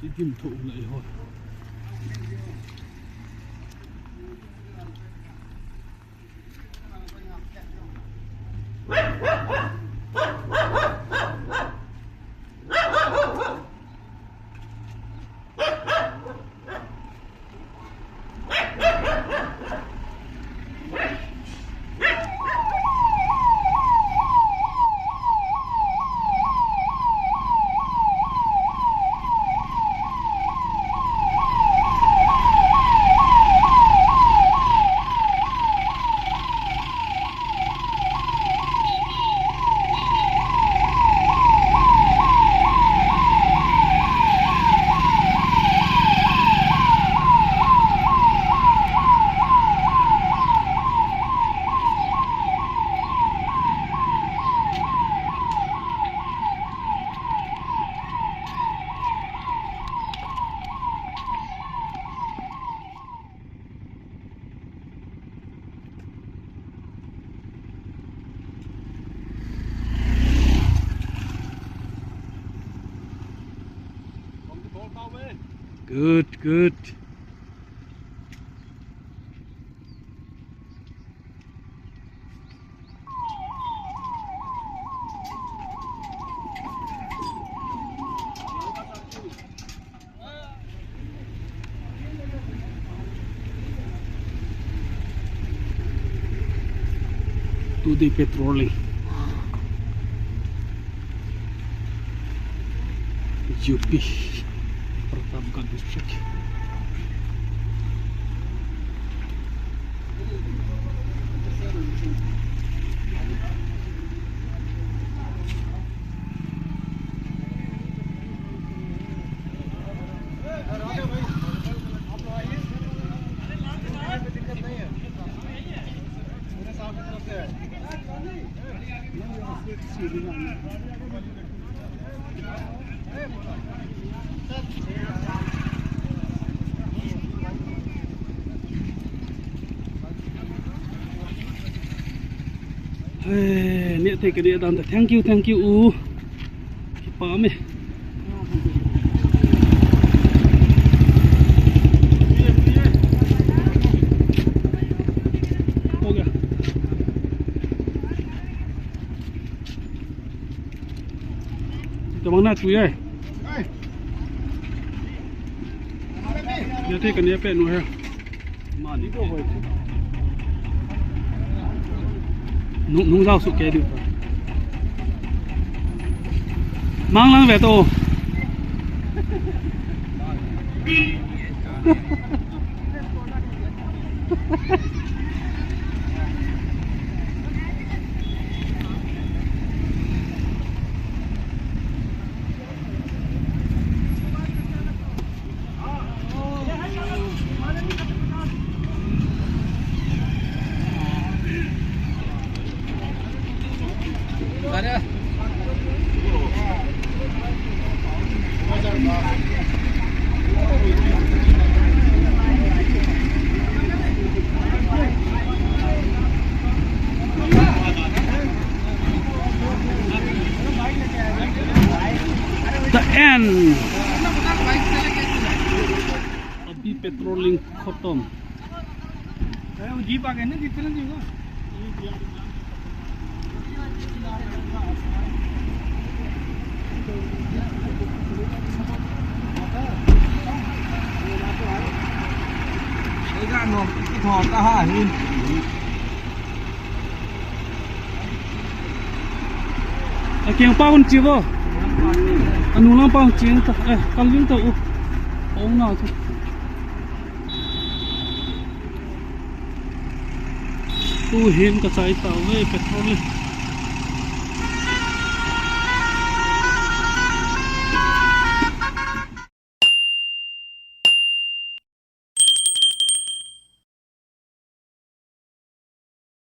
Sĩ kim thụ lại hồi. Good, good. To the patrolling. UP Pratapgarh district. Nè thấy cái địa đàn thank you palm ấy. Tao mang chui ấy. Nè thấy cái địa pet nuôi ha. Mà đi đâu vậy? Nung rau sụt kè được. Mang lăng về tô. Patrolling खत्म jeep आ गए ना जितने जी को cái nó cái thò ta hả hin kiang pa un chivo anu lang pa chiang ta kalyung ta ong na tu tu hin ka chai ta we petrol